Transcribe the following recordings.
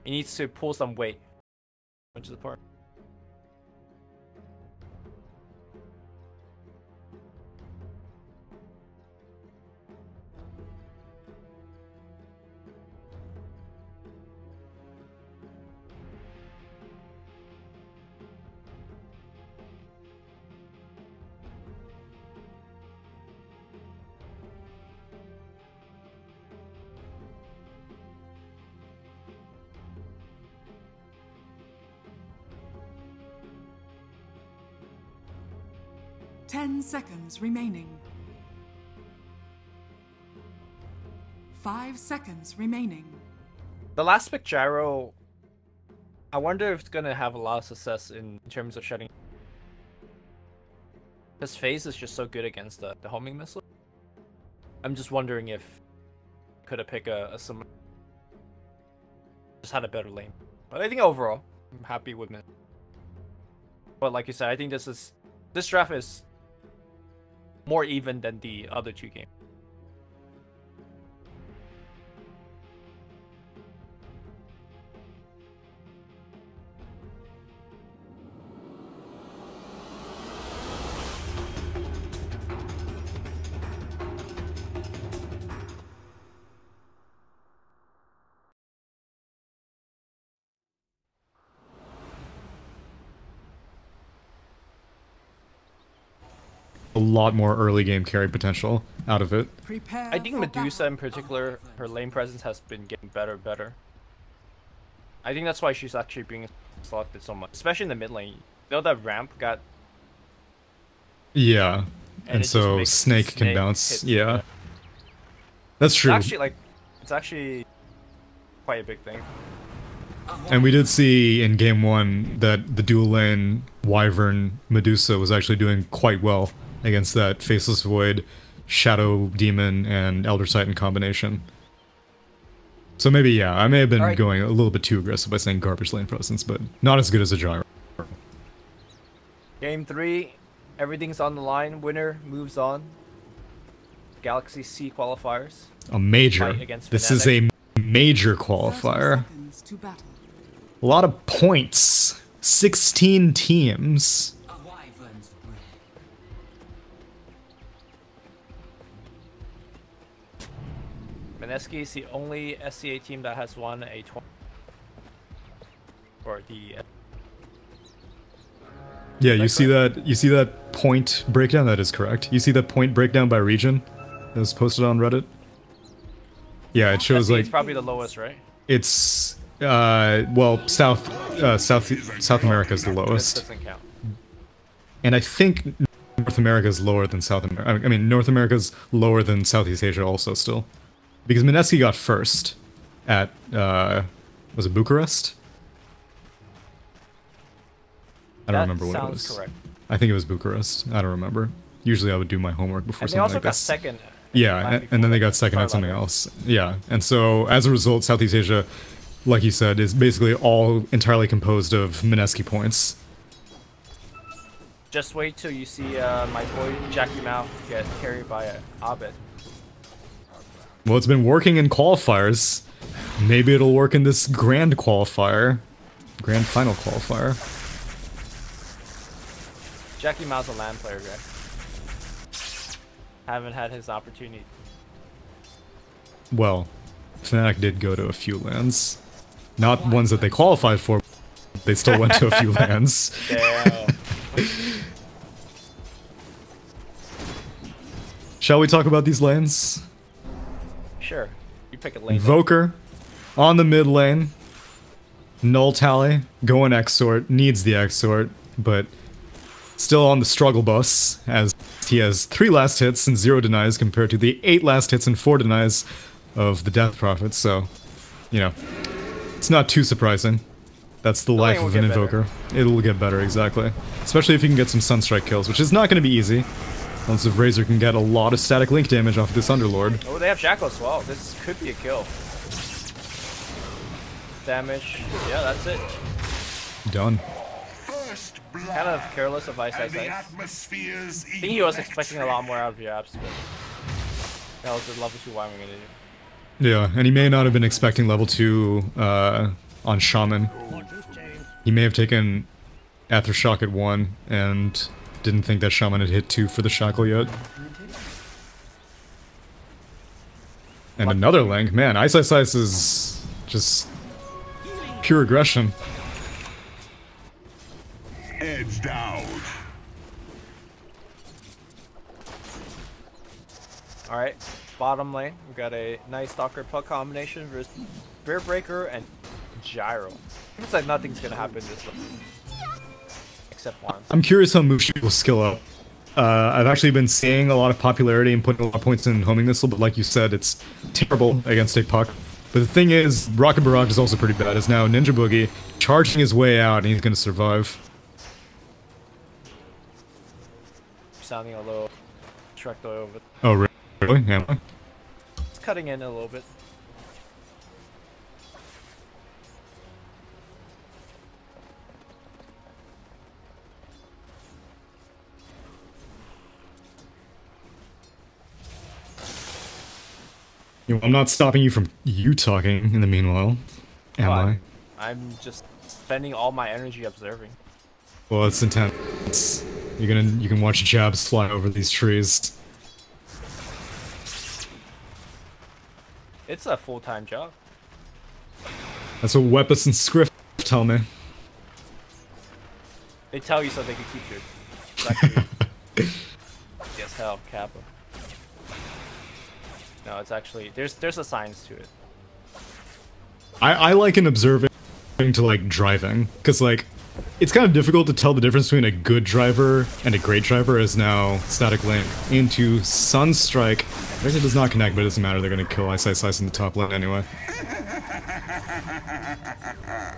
He needs to pull some weight, which is the part. Ten seconds remaining. 5 seconds remaining. The last pick gyro, I wonder if it's gonna have a lot of success in terms of shutting. His phase is just so good against the homing missile. I'm just wondering if could have picked a similar, just had a better lane. But I think overall, I'm happy with it. But like you said, I think this draft is more even than the other two games. A lot more early game carry potential out of it. I think Medusa in particular, her lane presence has been getting better and better. I think that's why she's actually being selected so much, especially in the mid lane. You know that ramp got... Yeah, and so Snake can bounce. Yeah. That's true. It's actually quite a big thing. And we did see in game 1 that the dual lane Wyvern Medusa was actually doing quite well against that Faceless Void, Shadow Demon, and Elder Titan combination. So maybe, yeah, I may have been going a little bit too aggressive by saying garbage lane presence, but not as good as a gyro. Game 3, everything's on the line. Winner moves on. Galaxy C qualifiers. A major. This is a major qualifier. A lot of points. 16 teams. Mineski is the only SCA team that has won a 20. Or the... Yeah, you see that point breakdown? That is correct. You see that point breakdown by region that was posted on Reddit? Yeah, it shows like... It's probably the lowest, right? It's... well, South America is the lowest. That doesn't count. And I think North America is lower than South America. I mean, North America is lower than Southeast Asia also still. Because Mineski got first at, was it Bucharest? I don't remember what it was. Correct. I think it was Bucharest. I don't remember. Usually I would do my homework before something like this. And they also got second. Yeah, and then they got second at something else. Yeah, and so as a result, Southeast Asia, like you said, is basically all entirely composed of Mineski points. Just wait till you see my boy Jackie Mao get carried by Abed. Well, it's been working in qualifiers. Maybe it'll work in this grand qualifier. Grand final qualifier. Jackie Mao's a LAN player, guy. Haven't had his opportunity. Well, Fnatic did go to a few LANs. Not ones that they qualified for, but they still went to a few LANs. Damn. Shall we talk about these lanes? Sure. You pick a lane. Invoker on the mid lane. Null Tally going Exort, needs the Exort, but still on the struggle bus as he has 3 last hits and 0 denies compared to the 8 last hits and 4 denies of the Death Prophet, so, you know, it's not too surprising. That's the life of an Invoker. It'll get better, exactly. Especially if you can get some Sunstrike kills, which is not going to be easy. Once if Razor can get a lot of static link damage off this Underlord. Oh, they have Jackal as well. This could be a kill. Damage. Yeah, that's it. Done. Kind of careless of Ice. I think he was expecting a lot more out of Yaps, but that was the level 2 why we're gonna do. Yeah, and he may not have been expecting level 2 on Shaman. He may have taken Aftershock at 1 and didn't think that Shaman had hit 2 for the Shackle yet. And another link. Man, Ice is just pure aggression. Edge down. Alright, bottom lane, we've got a nice Stalker Puck combination versus Bear Breaker and Gyro. Looks like nothing's gonna happen this way. Except one. I'm curious how Mushi will skill up. I've actually been seeing a lot of popularity and putting a lot of points in Homing Missile, but like you said, it's terrible against a Puck. But the thing is, Rocket Barrage is also pretty bad, as now Ninja Boogie charging his way out and he's gonna survive. Sounding a little trucked over. Oh, really? Am I? It's cutting in a little bit. You know, I'm not stopping you from talking in the meanwhile, am I? I'm just spending all my energy observing. Well, it's intense. You can watch jabs fly over these trees. It's a full-time job. That's what Weapus and Script tell me. They tell you so they can keep you. It's actually, yes, hell, Kappa. No, it's actually there's a science to it. I liken observing to like driving, because like it's kind of difficult to tell the difference between a good driver and a great driver, as now Static Link into Sunstrike. I guess it does not connect, but it doesn't matter, they're gonna kill Ice in the top lane anyway.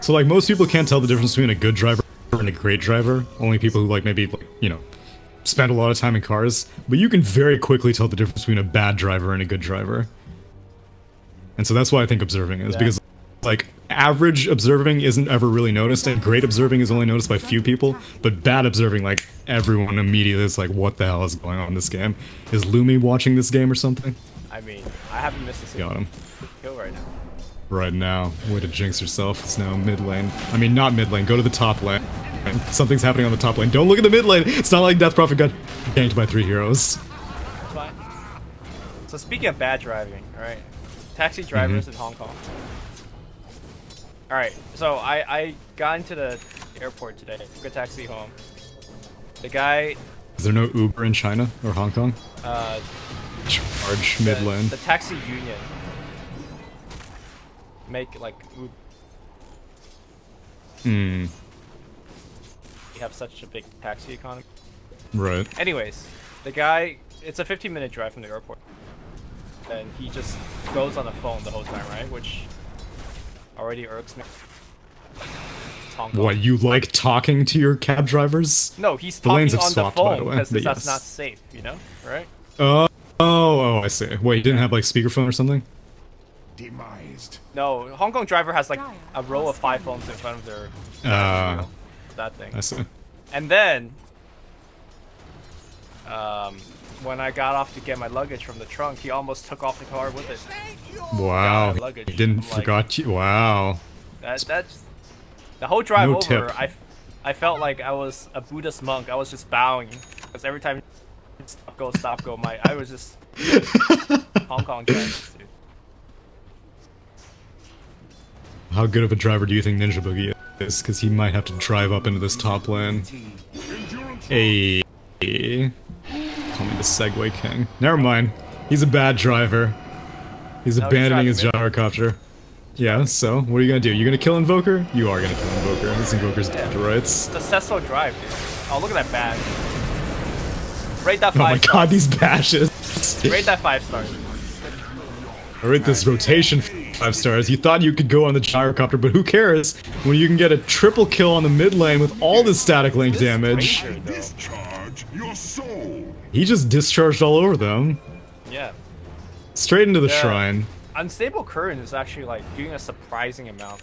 So like most people can't tell the difference between a good driver and a great driver, only people who like maybe like, you know, spend a lot of time in cars, but you can very quickly tell the difference between a bad driver and a good driver. And so that's why I think observing is, because like average observing isn't ever really noticed, and great observing is only noticed by few people, but bad observing, like everyone immediately is like, what the hell is going on in this game? Is Lumi watching this game or something? I mean, I haven't missed a single Got him. kill right now. Right now. Way to jinx yourself. It's now mid lane. I mean, not mid lane. Go to the top lane. Something's happening on the top lane. Don't look at the mid lane. It's not like Death Prophet got ganked by 3 heroes. That's fine. So speaking of bad driving, alright. Taxi drivers in Hong Kong. Alright, so I got into the airport today. Took a taxi home. The guy... Is there no Uber in China or Hong Kong? Charge mid lane. The taxi union make like Uber. You have such a big taxi economy. Right. Anyways, the guy, it's a 15-minute drive from the airport. And he just goes on the phone the whole time, right? Which already irks me. It's Hong Kong. What, you like talking to your cab drivers? No, he's The lanes talking have on the swapped, by the phone way, because but that's yes. not safe, you know? Right? Oh, I see. Wait, you didn't have like speakerphone or something? Demised. No, Hong Kong driver has like a row of 5 phones in front of their that thing. I see. And then when I got off to get my luggage from the trunk, he almost took off the car with it. Wow. my luggage. He didn't I'm like, forgot you. Wow. That's the whole drive No over. tip. I felt like I was a Buddhist monk. I was just bowing because every time stop go, I was just Hong Kong drivers, dude. How good of a driver do you think Ninja Boogie is? Because he might have to drive up into this top lane. Hey. Call me the Segway King. Never mind. He's a bad driver. He's No, abandoning he's his gyrocopter. Yeah, so what are you gonna do? You're gonna kill Invoker? You are gonna kill Invoker. This Invoker's dead to rights. The Cecil drive, dude. Oh, look at that badge. Rate that 5 Oh my god, these bashes. Rate that 5 stars. I rate this rotation 5 stars. You thought you could go on the gyrocopter, but who cares when you can get a triple kill on the mid lane with all the static link damage. Discharge your soul. He just discharged all over them. Yeah. Straight into the shrine. Unstable current is actually like doing a surprising amount.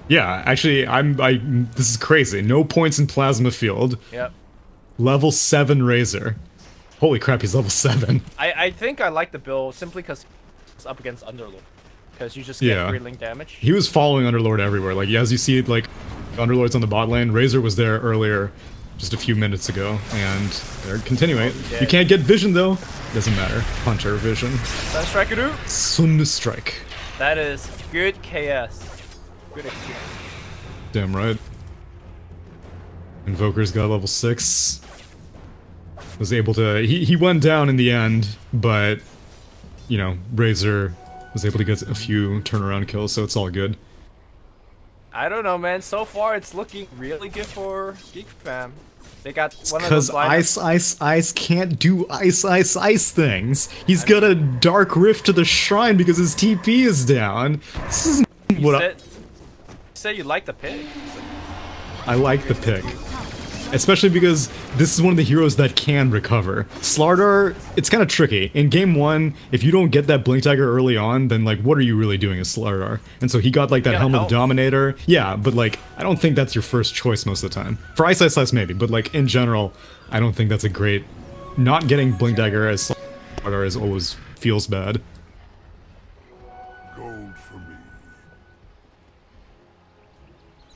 Yeah, actually, this is crazy. No points in plasma field. Yep. Level 7 Razor. Holy crap, he's level 7. I think I like the build simply because it's up against Underlord. because you just get free link damage. He was following Underlord everywhere. Like, as you see, like, Underlord's on the bot lane. Razor was there earlier, just a few minutes ago, and they're continuing. You can't get vision, though. Doesn't matter. Hunter vision. Sunstrike. Sunstrike. That is good KS. Good XP. Damn right. Invoker's got level 6. Was able to... He went down in the end, but, you know, Razor was able to get a few turnaround kills, so it's all good. I don't know, man. So far, it's looking really good for Geek fam. They got one of those because Ice can't do ice things. He's got a Dark Rift to the shrine because his TP is down. This isn't what you said you like the pick. I like the pick. Especially because this is one of the heroes that can recover. Slardar, it's kind of tricky. In game 1, if you don't get that Blink Dagger early on, then like, what are you really doing as Slardar? And so he got like that Helmet of Dominator. Yeah, but like, I don't think that's your first choice most of the time. For Ice maybe, but like, in general, I don't think that's a great... Not getting Blink Dagger as Slardar is always feels bad. Gold for me.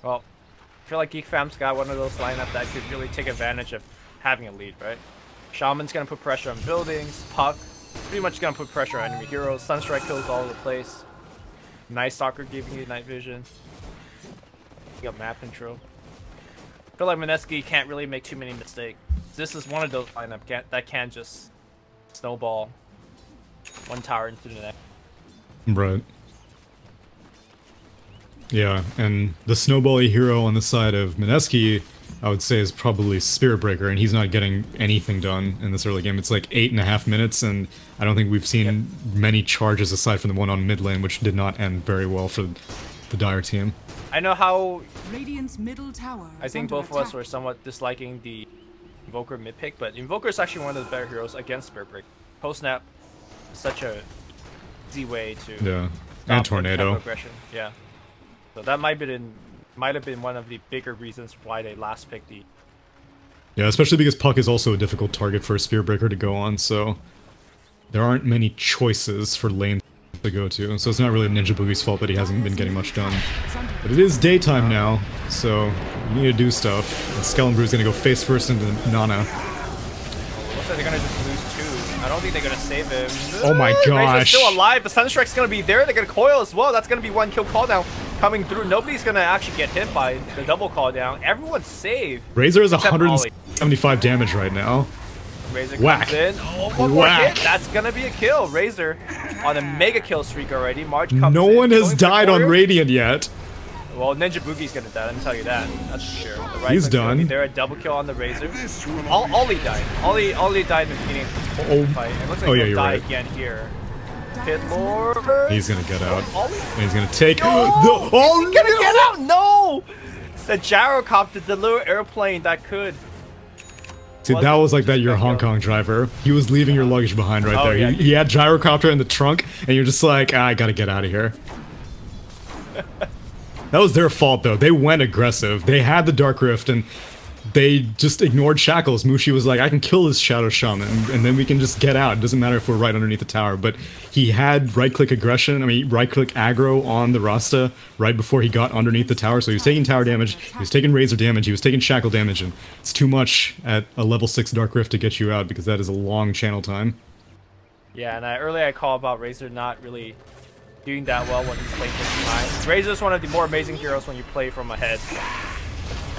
Well, I feel like Geek fam's got one of those lineup that could really take advantage of having a lead, right? Shaman's gonna put pressure on buildings, Puck pretty much gonna put pressure on enemy heroes, Sunstrike kills all over the place, Night Stalker giving you night vision, you got map control. I feel like Mineski can't really make too many mistakes. This is one of those lineup that can just snowball one tower into the next. Right. Yeah, and the snowbally hero on the side of Mineski, I would say, is probably Spirit Breaker, and he's not getting anything done in this early game. It's like 8.5 minutes, and I don't think we've seen many charges aside from the one on mid lane, which did not end very well for the Dire team. I know how... Radiant's middle tower I think both of us were somewhat disliking the Invoker mid pick, but Invoker is actually one of the better heroes against Spirit Breaker. Post-snap is such a easy way to... Yeah, and Tornado. Aggression. Yeah. So that might have been one of the bigger reasons why they last picked the... Yeah, especially because Puck is also a difficult target for a Spirit Breaker to go on, so there aren't many choices for lanes to go to. So it's not really Ninja Boogie's fault that he hasn't been getting much done. But it is daytime now, so you need to do stuff. And Skellenbrew's gonna go face first into Nana. Looks like they're gonna just lose 2. I don't think they're gonna save him. Oh my gosh! Razor's still alive. The Sunstrike's gonna be there. They're gonna coil as well. That's gonna be one kill call down coming through. Nobody's gonna actually get hit by the double call down. Everyone's saved. Razor is 175 damage right now. Razor Whack. comes in. Oh, one more hit. That's gonna be a kill. Razor on a mega kill streak already. March comes in. No one has died on Radiant yet. Well, Ninja Boogie's gonna die. Let me tell you that. That's for sure. The He's done. There, a double kill on the Razor. Ollie died. Ollie died in the beginning of the fight. It looks like he'll die again here. Pit Lord. He's gonna get out. Ollie? And he's gonna take No! Oh, He's gonna get out! No! The gyrocopter, the little airplane that could. See, that was like that your Hong Kong driver. He was leaving your luggage behind right there. Yeah. He had gyrocopter in the trunk, and you're just like, I gotta get out of here. That was their fault, though. They went aggressive. They had the Dark Rift, and they just ignored Shackles. Mushi was like, I can kill this Shadow Shaman, and then we can just get out. It doesn't matter if we're right underneath the tower. But he had right-click aggression, right-click aggro on the Rasta right before he got underneath the tower. So he was taking tower damage, he was taking Razor damage, he was taking Shackle damage, and it's too much at a level 6 Dark Rift to get you out, because that is a long channel time. Yeah, and earlier I called about Razor not really doing that well when he's playing from behind. Razor's one of the more amazing heroes when you play from ahead.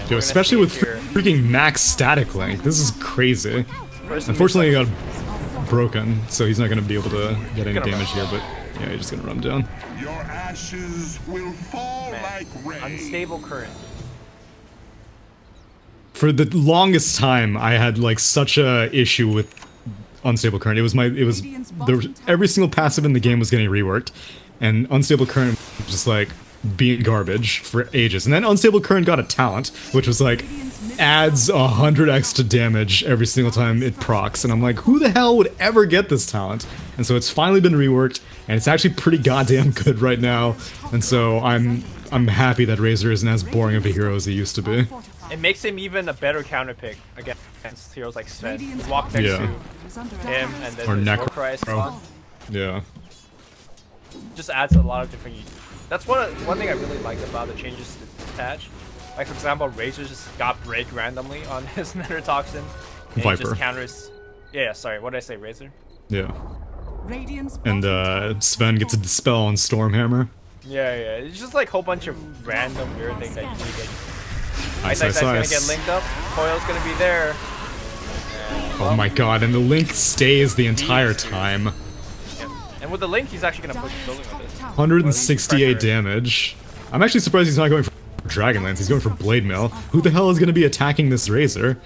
Dude, especially with freaking max static length. This is crazy. Unfortunately, he got broken, so he's not going to be able to get any damage here, but yeah, he's just going to run down. Your ashes will fall like rain. Unstable current. For the longest time, I had like such a issue with unstable current. Every single passive in the game was getting reworked, and unstable current was just like being garbage for ages. And then unstable current got a talent, which was like adds 100x to damage every single time it procs, and I'm like, who the hell would ever get this talent? And so it's finally been reworked, and it's actually pretty goddamn good right now. And so I'm happy that Razor isn't as boring of a hero as he used to be. It makes him even a better counter pick against heroes like Sven. You walk next to him, and then or Necro. Yeah. just adds a lot of different uses. That's one thing I really like about the changes to patch. Like for example, Razor just got break randomly on his Nethertoxin. And Viper. It just counters. Yeah, sorry, what did I say, Razor? Yeah. And Sven gets a dispel on Stormhammer. Yeah, it's just like a whole bunch of random weird things that you need to get. Nice. Gonna get linked up. Coil's gonna be there. Oh my god, and the Link stays the entire time. Yeah. And with the Link, he's actually gonna push building with it. 168 damage. I'm actually surprised he's not going for Dragonlance, he's going for Blade Mail. Who the hell is going to be attacking this Razor?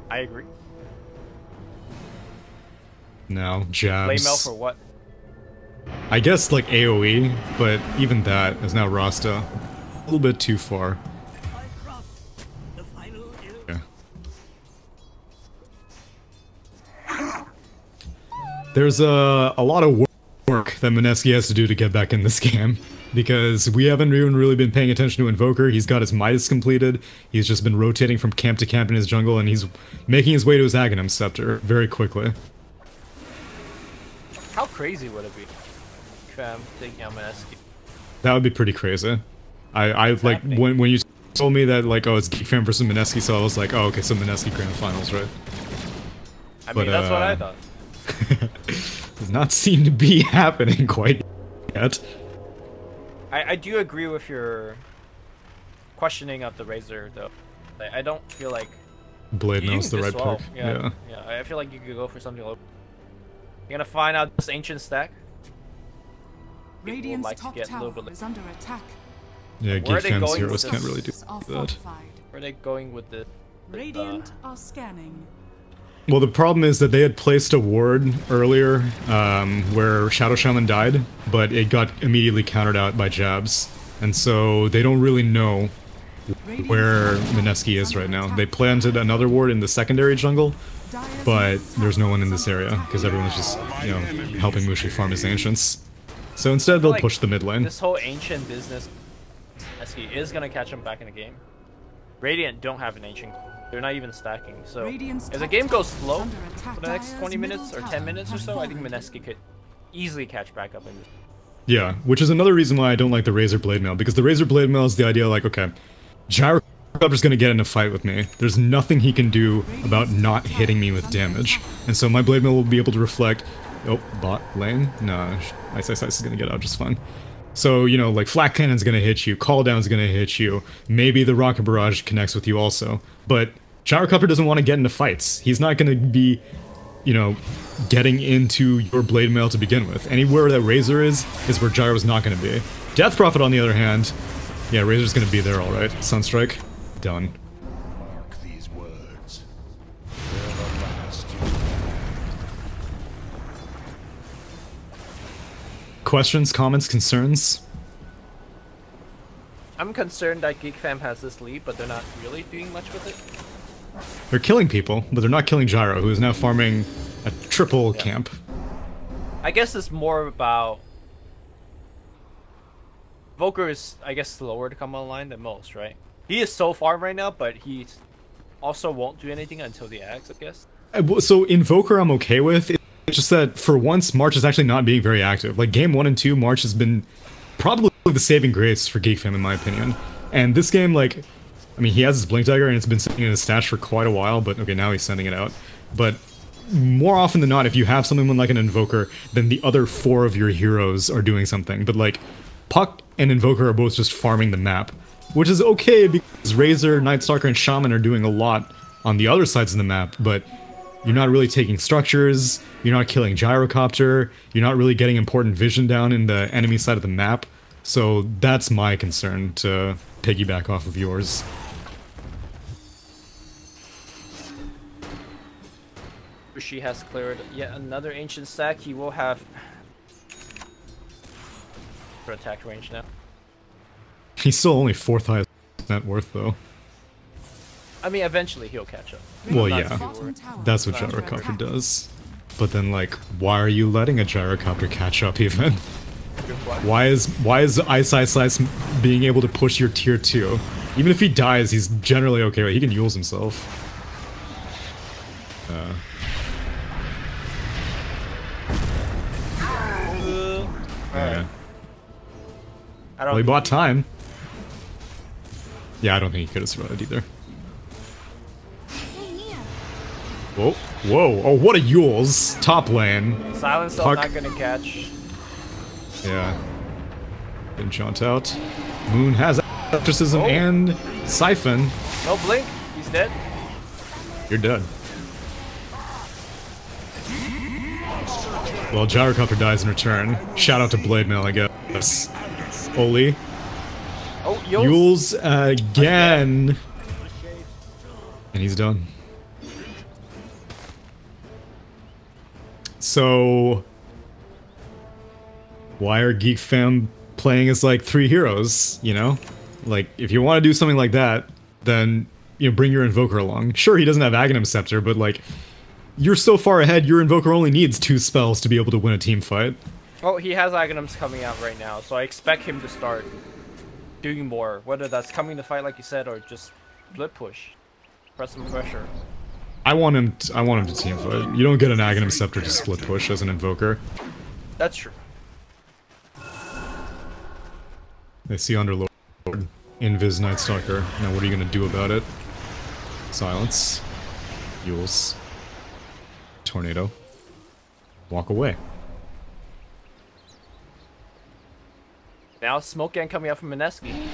I agree. No, jabs. Blade Mail for what? I guess like AoE, but even that is now Rasta. A little bit too far. Yeah. There's a lot of work that Mineski has to do to get back in this game, because we haven't even really been paying attention to Invoker. He's got his Midas completed, he's just been rotating from camp to camp in his jungle, and he's making his way to his Aghanim Scepter very quickly. How crazy would it be? Fam, taking out Mineski. That would be pretty crazy. I like, when you told me that, like, oh, it's Geek Fam versus Mineski, so I was like, oh, okay, so Mineski Grand Finals, right? I mean, that's what I thought. Does not seem to be happening quite yet. I do agree with your questioning of the Razor, though. I don't feel like Blade Mail's the right pick. Yeah, I feel like you could go for something low. You're gonna find out this ancient stack. Radiant's like to top get a little tower bit. is under attack. Yeah, Geek Fam's heroes can't really do Are that. fortified. Where are they going with the? Radiant are scanning. Well, the problem is that they had placed a ward earlier where Shadow Shaman died, but it got immediately countered out by jabs. And so they don't really know where Mineski is right now. They planted another ward in the secondary jungle, but there's no one in this area because everyone's just, you know, helping Mushi farm his ancients. So instead they'll push the mid lane. This whole ancient business, Mineski is gonna catch him back in the game. Radiant don't have an ancient. They're not even stacking, so if the game goes slow for the next 20 minutes or 10 minutes or so, I think Mineski could easily catch back up in this. Yeah, which is another reason why I don't like the Razor Blade Mail, because the Razor Blade Mail is the idea like, okay, Gyrocopter's gonna get in a fight with me. There's nothing he can do about not hitting me with damage. And so my Blade Mail will be able to reflect... Oh, bot lane? Nah, Ice is gonna get out just fine. So, you know, like, Flak Cannon's gonna hit you, Call Down's gonna hit you, maybe the Rocket Barrage connects with you also. But Gyrocopter doesn't want to get into fights. He's not gonna be, you know, getting into your Blade Mail to begin with. Anywhere that Razor is where Gyro's not gonna be. Death Prophet, on the other hand, yeah, Razor's gonna be there alright. Sunstrike, done. Mark these words. They're the last. Questions, comments, concerns? I'm concerned that Geek Fam has this lead, but they're not really doing much with it. They're killing people, but they're not killing Gyro, who is now farming a triple camp. I guess it's more about... Volker is, I guess, slower to come online than most, right? He is so farm right now, but he also won't do anything until the Axe, I guess. So Invoker I'm okay with. It's just that, for once, March is actually not being very active. Like, game 1 and 2, March has been probably the saving grace for Geek Fam, in my opinion. And this game, like... I mean, he has his Blink Dagger, and it's been sitting in his stash for quite a while, but okay, now he's sending it out. But more often than not, if you have someone like an Invoker, then the other 4 of your heroes are doing something. But, like, Puck and Invoker are both just farming the map, which is okay because Razor, Nightstalker, and Shaman are doing a lot on the other sides of the map, but you're not really taking structures, you're not killing Gyrocopter, you're not really getting important vision down in the enemy side of the map, so that's my concern, to piggyback off of yours. She has cleared yet another ancient stack. He will have for attack range now. He's still only 4th highest net worth, though. I mean, eventually he'll catch up. Well, yeah, that's what Gyrocopter does. But then, like, why are you letting a Gyrocopter catch up, even? Why is Ice being able to push your tier 2? Even if he dies, he's generally okay, right? He can use himself. Yeah. I don't Well, he think bought time. Yeah, I don't think he could have survived either. Whoa, whoa, oh, what a Yules. Top lane. Silence still Puck. not gonna catch. Yeah. Didn't jaunt out. Moon has exorcism and siphon. No blink. He's dead. You're dead. Well, Gyrocopter dies in return. Shout out to Blade Mail, I guess. Oli. Oh, Yules. Yules again. And he's done. So, why are Geek Fam playing as like 3 heroes, you know? Like, if you want to do something like that, then, you know, bring your Invoker along. Sure, he doesn't have Aghanim Scepter, but like, you're so far ahead, your Invoker only needs 2 spells to be able to win a team fight. Well, he has Aghanims coming out right now, so I expect him to start doing more, whether that's coming to fight like you said, or just split push. Press some pressure. I want him to team fight. You don't get an Aghanim Scepter to split push as an Invoker. That's true. They see Underlord. Invis Night Stalker. Now what are you gonna do about it? Silence. Yules. Tornado. Walk away. Now smoke gang coming out from Mineski.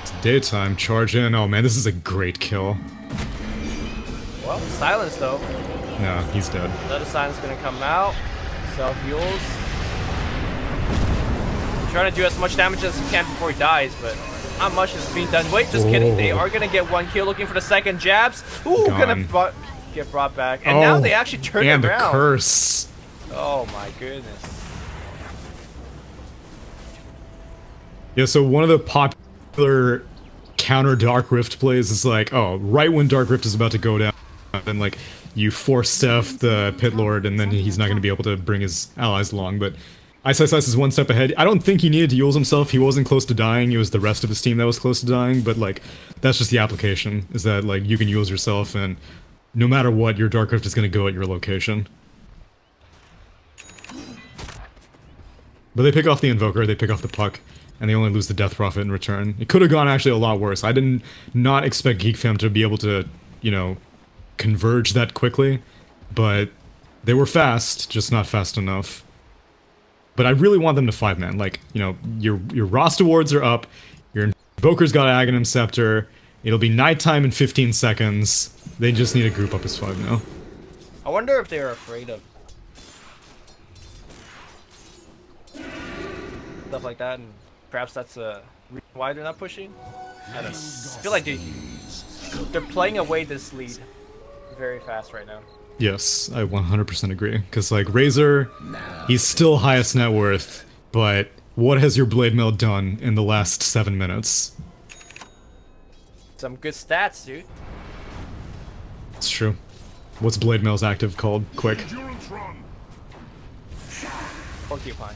It's daytime. Charge in. Oh man, this is a great kill. Well, silence though. No, he's dead. Another silence gonna come out. Self heals. Trying to do as much damage as he can before he dies, but not much is being done. Wait, just kidding. They are gonna get 1 kill, looking for the second jabs. Ooh, gonna get brought back. And now they actually turn and around. And the curse. Oh my goodness. Yeah, so one of the popular counter Dark Rift plays is like, oh, right when Dark Rift is about to go down, then like you force Steph the Pit Lord, and then he's not going to be able to bring his allies along. But Ice is 1 step ahead. I don't think he needed to Yules himself. He wasn't close to dying. It was the rest of his team that was close to dying. But like, that's just the application. Is that like you can Yules yourself, and no matter what, your Dark Rift is going to go at your location. But they pick off the Invoker. They pick off the Puck. And they only lose the Death Prophet in return. It could have gone actually a lot worse. I didn't not expect Geek Fam to be able to, you know, converge that quickly. But they were fast, just not fast enough. But I really want them to 5-man. Like, you know, your roster wards are up. Your Invoker's got Aghanim Scepter. It'll be nighttime in 15 seconds. They just need to group up as 5 now. I wonder if they're afraid of stuff like that, and perhaps that's a reason why they're not pushing. I don't know. I feel like they're playing away this lead very fast right now. Yes, I 100% agree. Because, like, Razor, he's still highest net worth, but what has your Blade Mail done in the last 7 minutes? Some good stats, dude. It's true. What's Blade Mail's active called? Quick. Porcupine.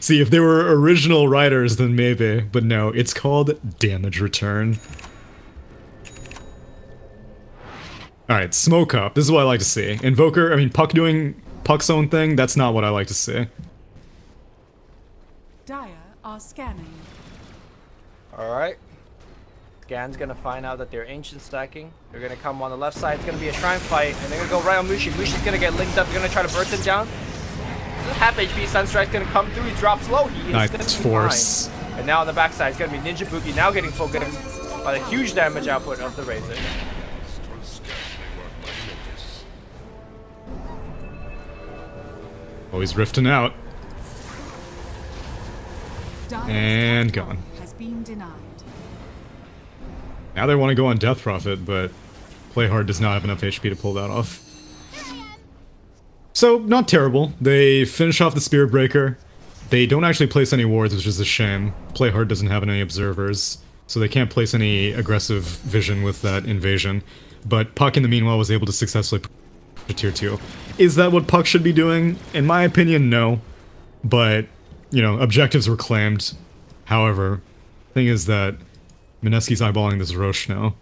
See, if they were original writers, then maybe. But no, it's called Damage Return. Alright, Smoke Up. This is what I like to see. Invoker, I mean, Puck doing Puck's own thing, that's not what I like to see. Dire are scanning. Alright. Scan's gonna find out that they're ancient stacking. They're gonna come on the left side. It's gonna be a shrine fight, and they're gonna go right on Mushi. Mushi's gonna get linked up. They're gonna try to burst him down. Half HP Sunstrike's gonna come through. He drops low. He is gonna be force. fine. And now on the backside, it's gonna be Ninja Boogie now getting focused by the huge damage output of the Razor. Oh, he's rifting out. And gone. Has been denied. Now they want to go on Death Prophet, but Playhard does not have enough HP to pull that off. So, not terrible. They finish off the Spirit Breaker. They don't actually place any wards, which is a shame. Playhard doesn't have any observers, so they can't place any aggressive vision with that invasion. But Puck, in the meanwhile, was able to successfully to tier 2. Is that what Puck should be doing? In my opinion, no. But, you know, objectives were claimed. However, thing is that Mineski's eyeballing this Roche now.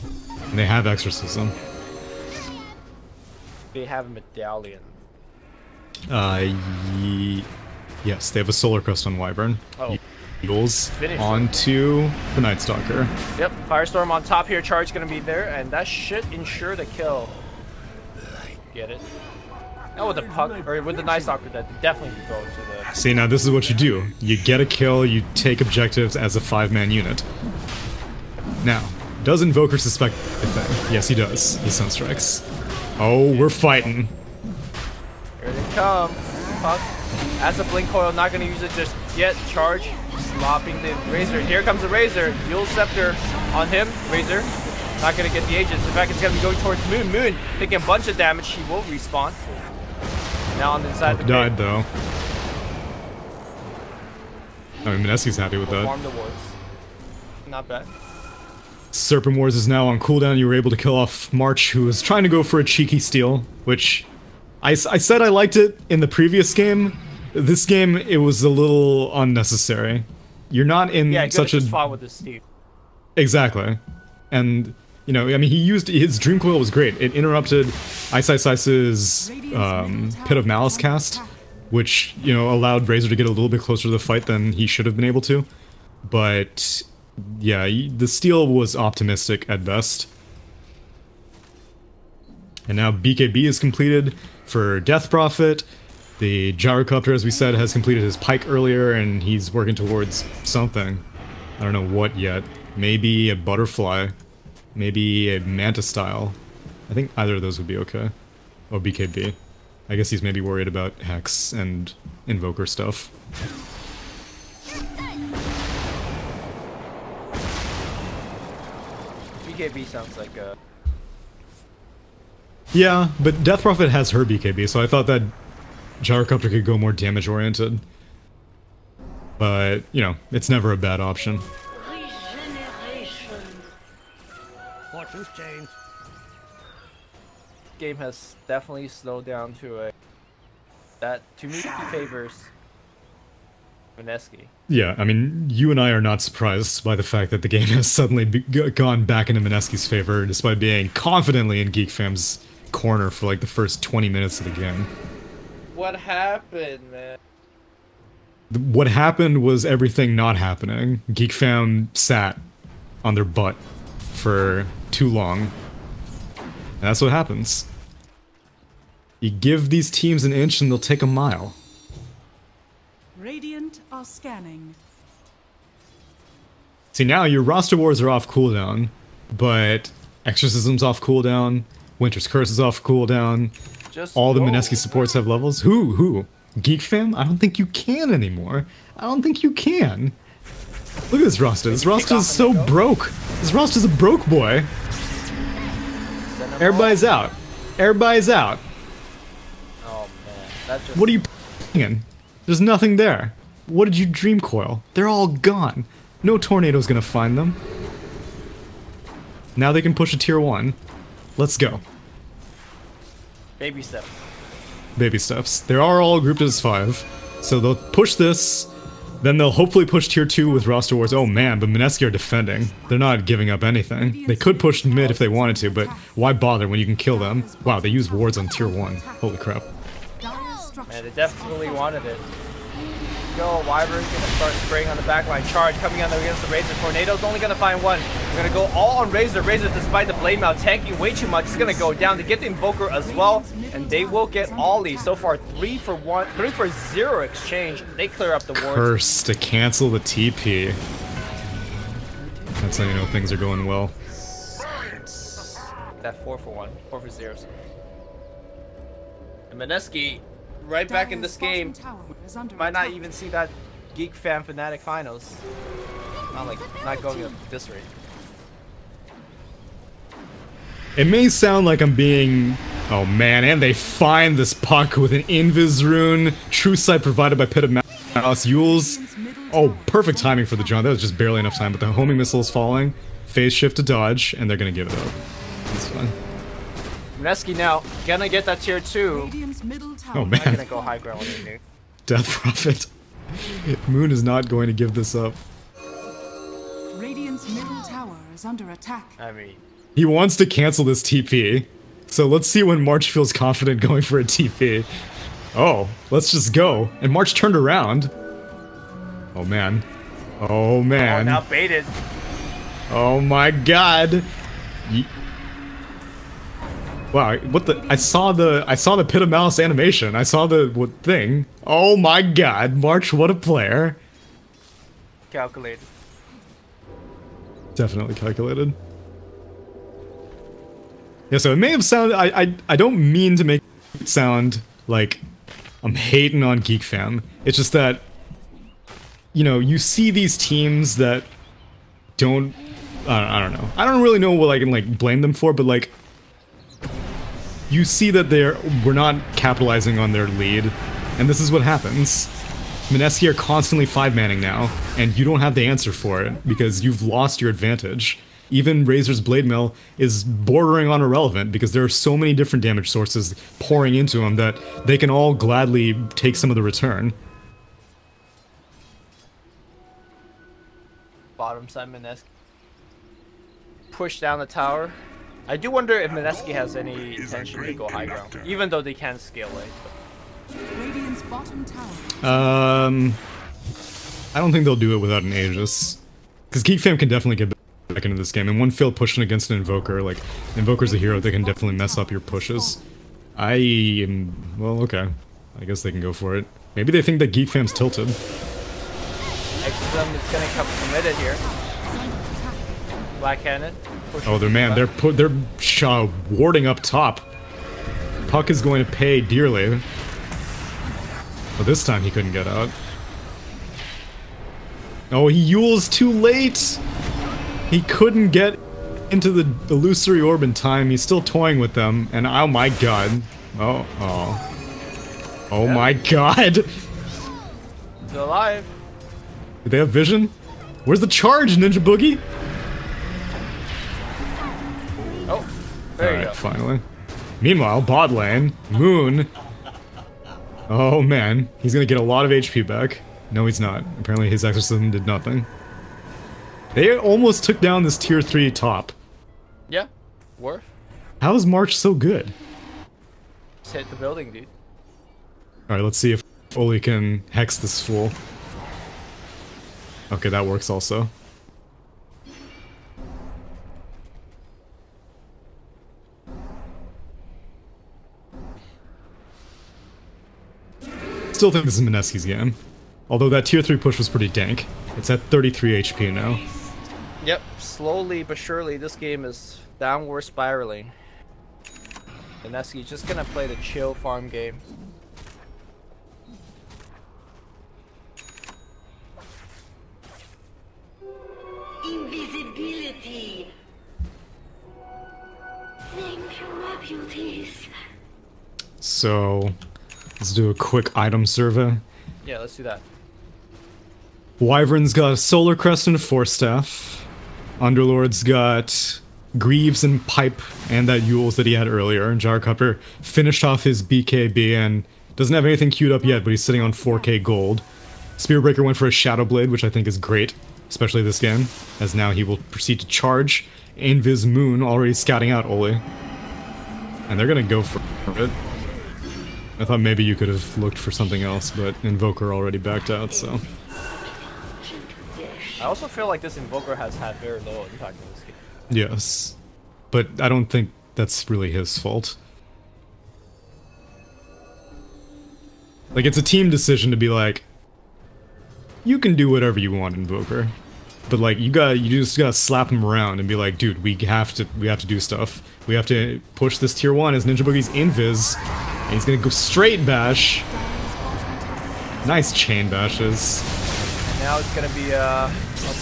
And they have Exorcism. They have a medallion. Yes, they have a Solar Crest on Wyvern. Oh. Eagles Finish onto the Night Stalker. Yep, Firestorm on top here. Charge gonna be there, and that should ensure the kill. Get it? Now with the puck, or with the Night Stalker, that definitely could go to the... See, now this is what you do. You get a kill, you take objectives as a 5-man unit. Now, does Invoker suspect the thing? Yes, he does. He Sunstrikes. Oh, we're fighting. Here they come. Puck. As a Blink Coil, not gonna use it just yet. Charge. Slopping the Razor. Here comes the Razor. Yule Scepter on him. Razor. Not gonna get the Aegis. In fact, it's gonna be going towards Moon. Moon taking a bunch of damage. He will respawn. Now on the inside of the died though. I mean, Mineski's happy with that. Farm the wards. Not bad. Serpent Wars is now on cooldown. You were able to kill off March, who was trying to go for a cheeky steal, which I said I liked it in the previous game. This game, it was a little unnecessary. You're not in such a... fought with the steal. Exactly. And, you know, I mean, he used... His Dream Coil was great. It interrupted Ice Ice's Pit of Malice cast, which, you know, allowed Razor to get a little bit closer to the fight than he should have been able to. But... yeah, the steal was optimistic at best. And now BKB is completed for Death Prophet. The Gyrocopter, as we said, has completed his Pike earlier, and he's working towards something. I don't know what yet. Maybe a Butterfly. Maybe a Manta Style. I think either of those would be okay. Oh, BKB. I guess he's maybe worried about Hex and Invoker stuff. BKB sounds like a... Yeah, but Death Prophet has her BKB, so I thought that Gyrocopter could go more damage-oriented. But, you know, it's never a bad option. Fortune's changed. Game has definitely slowed down to a... that, to me, favors Mineski. Yeah, I mean, you and I are not surprised by the fact that the game has suddenly gone back into Mineski's favor, despite being confidently in Geek Fam's corner for like the first 20 minutes of the game. What happened, man? What happened was everything not happening. Geek Fam sat on their butt for too long. And that's what happens. You give these teams an inch and they'll take a mile. Radiant are scanning. See, now your roster wars are off cooldown, but Exorcism's off cooldown, Winter's Curse is off cooldown, all the Mineski supports have levels. Who? Geek Fam? I don't think you can anymore. I don't think you can. Look at this roster. This roster is so broke. This roster's a broke boy. Everybody's out. Everybody's out. Oh man, that just... What are you in? There's nothing there. What did you dream coil? They're all gone. No tornado's gonna find them. Now they can push a tier 1. Let's go. Baby steps. Baby steps. They are all grouped as 5. So they'll push this. Then they'll hopefully push tier 2 with roster wars. Oh man, but Mineski are defending. They're not giving up anything. They could push mid if they wanted to, but why bother when you can kill them? Wow, they use wards on tier 1. Holy crap. Man, they definitely wanted it. Go, Wyvern's gonna start spraying on the backline. Charge coming on against the Razor. Tornado's only gonna find one. We're gonna go all on Razor. Razor, despite the blade mail tanking way too much, is gonna go down to get the Invoker as well. And they will get Ollie. So far, 3 for 0 exchange. They clear up the wards. Curse to cancel the TP. That's how you know things are going well. That 4 for 1. 4 for 0. And Mineski, right back in this game, might not even see that Geek Fam Fnatic finals. Not going at this rate. It may sound like I'm being... Oh man, and they find this puck with an Invis rune. True Sight provided by Pit of Malice. Yules. Oh, perfect timing for the jump. That was just barely enough time, but the homing missile is falling. Phase shift to dodge, and they're gonna give it up. That's fine. Mineski now gonna get that tier 2. Oh man. Not gonna go high ground with you. Death Prophet. Moon is not going to give this up. Radiant's middle tower is under attack. I mean, he wants to cancel this TP. So let's see when March feels confident going for a TP. Oh, let's just go. And March turned around. Oh man. Oh man. Oh, now baited. Oh my god. Wow, what the I saw the Pit of Malice animation. I saw the thing. Oh my god, March, what a player. Calculated. Definitely calculated. Yeah, so it may have sounded I don't mean to make it sound like I'm hating on Geek Fam. It's just that, you know, you see these teams that don't I don't know. I don't really know what I can like blame them for, but like you see that we're not capitalizing on their lead, and this is what happens. Mineski are constantly 5-manning now, and you don't have the answer for it because you've lost your advantage. Even Razor's Blade Mail is bordering on irrelevant because there are so many different damage sources pouring into him that they can all gladly take some of the return. Bottom side Mineski. Push down the tower. I do wonder if Mineski has any intention to go high ground, even though they can scale it. Radiant's bottom tower. I don't think they'll do it without an Aegis. Because Geek Fam can definitely get back into this game, and one failed pushing against an Invoker, like, Invoker's a hero, they can definitely mess up your pushes. Well, okay. I guess they can go for it. Maybe they think that Geek Fam's tilted. Exodum is gonna come committed here. Black Cannon. Oh, they're warding up top. Puck is going to pay dearly. But this time he couldn't get out. Oh, he Yules too late! He couldn't get into the illusory orb in time. He's still toying with them, and oh my god. Oh my god! Still alive. Did they have vision? Where's the charge, Ninja Boogie? Oh, there you go. Finally. Meanwhile, bot lane, Moon. Oh man, he's gonna get a lot of HP back. No, he's not. Apparently his exorcism did nothing. They almost took down this tier 3 top. Yeah, worth. How is March so good? Just hit the building, dude. Alright, let's see if Oli can hex this fool. Okay, that works also. Still think this is Mineski's game. Although that tier 3 push was pretty dank. It's at 33 HP now. Yep, slowly but surely this game is downward spiraling. Mineski's just gonna play the chill farm game. Invisibility. Thank you, my beauties. So, let's do a quick item survey. Yeah, let's do that. Wyvern's got a Solar Crest and a Force Staff. Underlord's got Greaves and Pipe and that Yules that he had earlier. And Jarcupper finished off his BKB and doesn't have anything queued up yet, but he's sitting on 4k gold. Spearbreaker went for a Shadow Blade, which I think is great, especially this game, as now he will proceed to charge. Invis Moon already scouting out Oli. And they're gonna go for it. I thought maybe you could have looked for something else, but Invoker already backed out, so... I also feel like this Invoker has had very low impact in this game. Yes. But I don't think that's really his fault. Like, it's a team decision to be like, you can do whatever you want, Invoker. But like, you just gotta slap him around and be like, dude, we have to do stuff. We have to push this tier 1 as Ninja Boogie's Invis. And he's gonna go straight bash. Nice chain bashes. Now it's gonna be a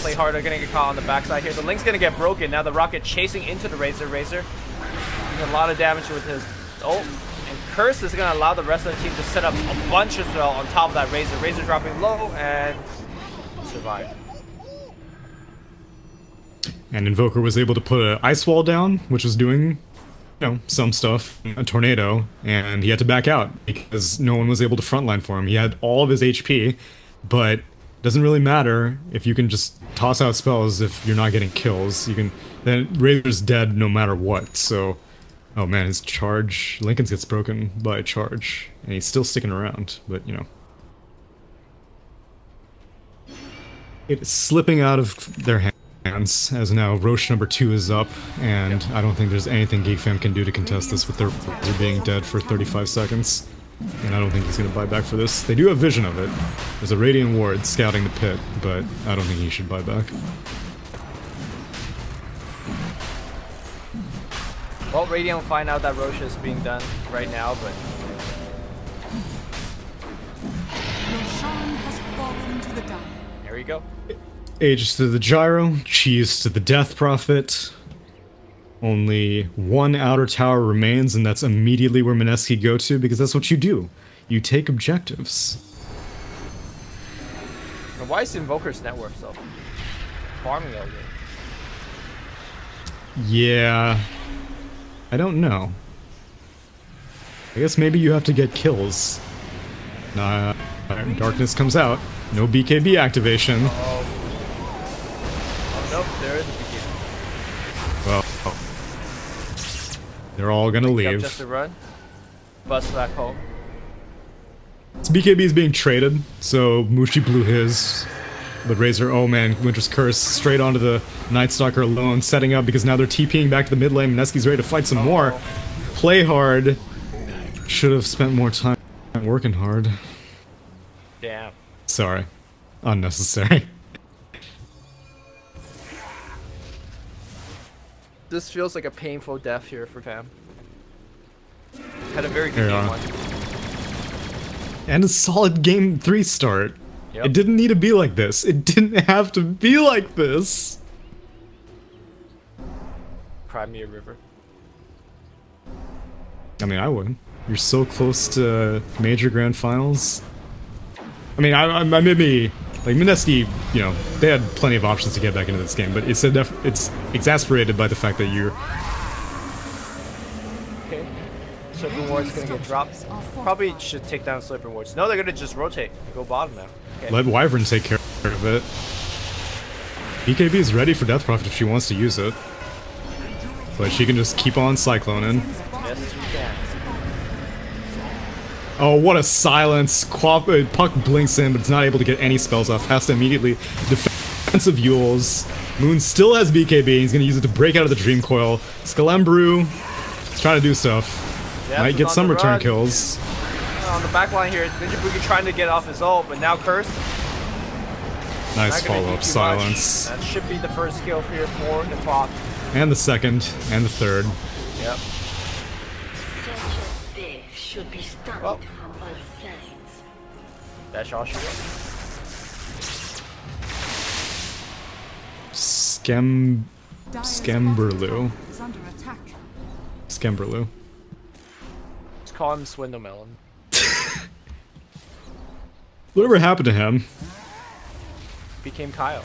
play harder, gonna get caught on the backside here. The Link's gonna get broken. Now the Rocket chasing into the Razor. Razor doing a lot of damage with his ult. And Curse is gonna allow the rest of the team to set up a bunch as well on top of that Razor. Razor dropping low and survive. And Invoker was able to put an ice wall down, which was doing, you know, some stuff, a tornado, and he had to back out because no one was able to frontline for him. He had all of his HP, but doesn't really matter if you can just toss out spells if you're not getting kills. You can then Razor's dead no matter what. So Oh man, his charge... Lincoln's gets broken by a charge. And he's still sticking around, but, you know. It's slipping out of their hands, as now Roche number 2 is up, and I don't think there's anything Geek Fam can do to contest this with their being dead for 35 seconds. And I don't think he's going to buy back for this. They do have vision of it. There's a Radiant Ward scouting the pit, but I don't think he should buy back. Well, Radiant will find out that Roche is being done right now, but... Roshan has fallen to the die. There you go. Aegis to the Gyro, Cheese to the Death Prophet. Only one outer tower remains, and that's immediately where Mineski go to, because that's what you do. You take objectives. And why is Invoker's network so farming all day? Yeah... I don't know. I guess maybe you have to get kills. Darkness comes out. No BKB activation. Oh nope, there is a BKB. Well, they're all gonna leave. Just to run. Bus back home. This BKB is being traded, so Mushi blew his. But Razor, oh man, Winter's Curse straight onto the Night Stalker alone, setting up because now they're TPing back to the mid lane. Mineski's ready to fight some more. Play hard. Should have spent more time working hard. Damn. Sorry. Unnecessary. This feels like a painful death here for Pam. Had a very good game one. And a solid game 3 start. Yep. It didn't need to be like this. It didn't have to be like this. Crimea River. I mean, I wouldn't. You're so close to major grand finals. I mean, I maybe like Mineski. You know, they had plenty of options to get back into this game, but it's exasperated by the fact that you're. Okay. Slippery Ward's gonna get dropped. Probably should take down Slippery Wards. No, they're gonna just rotate. Go bottom now. Okay. Let Wyvern take care of it. BKB is ready for Death Prophet if she wants to use it. But she can just keep on cycloning. Yes, you can. Oh, what a silence. Puck blinks in, but it's not able to get any spells off. Has to immediately defensive Yules. Moon still has BKB. He's going to use it to break out of the Dream Coil. Skalembrew is trying to do stuff. Yep, might get some return kills. On the back line here, Ninja Boogie trying to get off his ult, but now Curse. Nice follow-up silence. That should be the first kill for your 4 in the top. And the second, and the third. Yep. Such a death should be studied from all sides. That's all she wants. Skemberlu. Is under attack. Skemberlu. Let's call him Swindle Melon. Whatever happened to him? Became Kyle.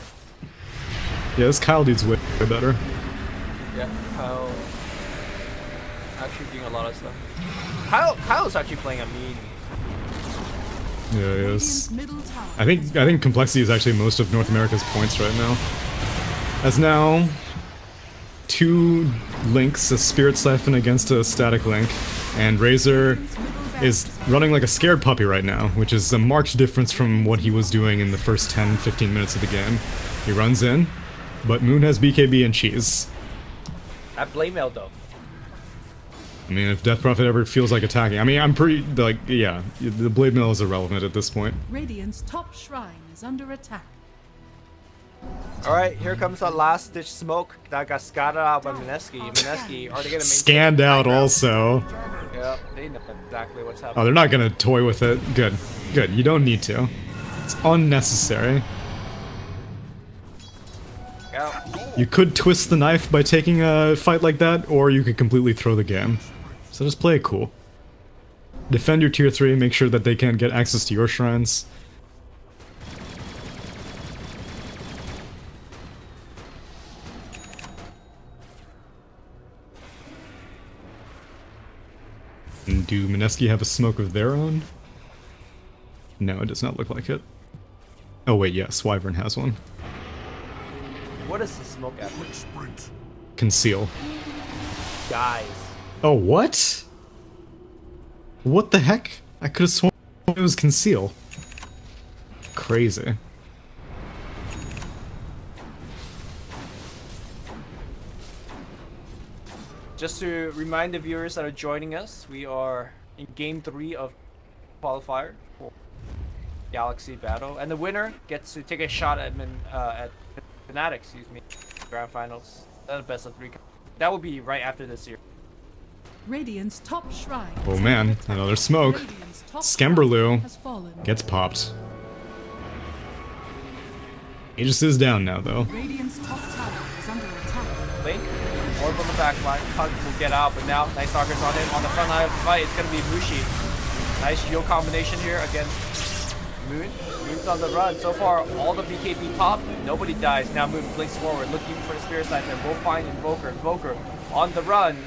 Yeah, this Kyle dude's way better. Yeah, Kyle. Actually doing a lot of stuff. Kyle's actually playing a mean. Yeah, he is. Middle tower. I think Complexity is actually most of North America's points right now. As now, 2 links, a Spirit Siphon against a Static Link, and Razor is running like a scared puppy right now, which is a marked difference from what he was doing in the first 10-15 minutes of the game. He runs in, but Moon has BKB and Cheese. That Blade Mail though. I mean, if Death Prophet ever feels like attacking, I mean, I'm pretty, like, yeah, the Blade Mail is irrelevant at this point. Radiant's top shrine is under attack. Alright, here comes that last ditch smoke that got scattered out by Mineski. Mineski, are they gonna Scanned out also. Yep, they know exactly what's Oh, happening. they're not gonna toy with it. Good. Good. You don't need to. It's unnecessary. Yep. You could twist the knife by taking a fight like that, or you could completely throw the game. So just play it cool. Defend your tier 3, make sure that they can't get access to your shrines. And do Mineski have a smoke of their own? No, it does not look like it. Oh wait, yes, Wyvern has one. What is the smoke at? Conceal. Guys, Oh, what? What the heck? I could have sworn it was conceal. Crazy. Just to remind the viewers that are joining us, we are in Game 3 of Qualifier for Galaxy Battle, and the winner gets to take a shot at Fnatic, excuse me, Grand Finals. That's the best of 3. That will be right after this year. Radiant's top shrine. Oh man, another smoke. Radiant's top Skemberloo shrine has fallen. gets popped. Aegis is down now, though. Radiant's top tower is under attack. Link, Orb on the back line. Hunt will get out, but now Nice Stalker's on him. On the front line of the fight, it's going to be Mushi. Nice Yo combination here against Moon. Moon's on the run. So far, all the BKB pop. Nobody dies. Now Moon blinks forward, looking for the Spirit Sniper. We'll find Invoker. Invoker on the run.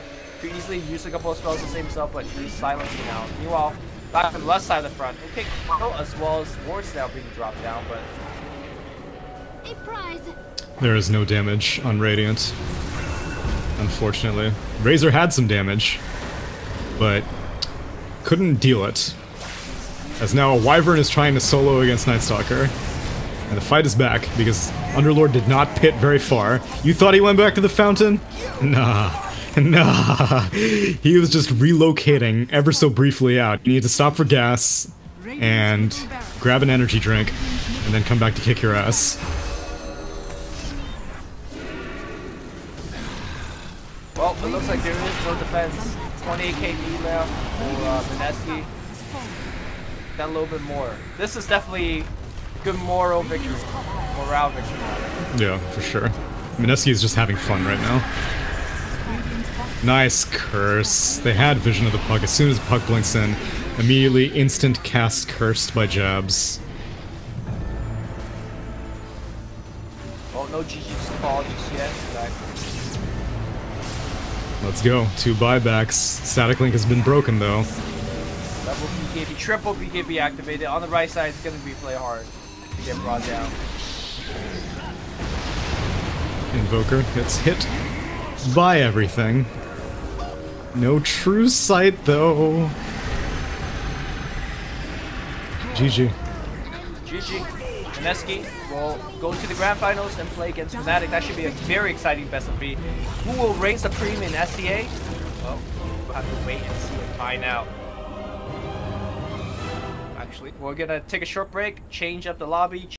Could easily use a couple of spells to save himself, but he's silenced now. Meanwhile, back on the left side of the front. Okay, as well as wards now being dropped down, but A prize. There is no damage on Radiant, unfortunately. Razor had some damage, but couldn't deal it. As now a Wyvern is trying to solo against Night Stalker. And the fight is back, because Underlord did not pit very far. You thought he went back to the fountain? Nah. Nah. He was just relocating ever so briefly out. You need to stop for gas, and grab an energy drink, and then come back to kick your ass. well, it looks like there is no defense. 28 KD left for Mineski. Got a little bit more. This is definitely good morale victory. Morale victory. Yeah, for sure. Mineski is just having fun right now. Nice curse. They had vision of the puck. As soon as puck blinks in, immediately instant cast cursed by jabs. Well, no GG's call just yet. Let's go. 2 buybacks. Static link has been broken though. Double BKB, triple BKB activated. On the right side, it's going to be play hard to get brought down. Invoker gets hit by everything. No true sight though. GG. GG. Mineski will go to the Grand Finals and play against Fnatic. That should be a very exciting best of 3. Who will reign supreme in SCA? Well, we'll have to wait and see and find out. Actually, we're going to take a short break, change up the lobby.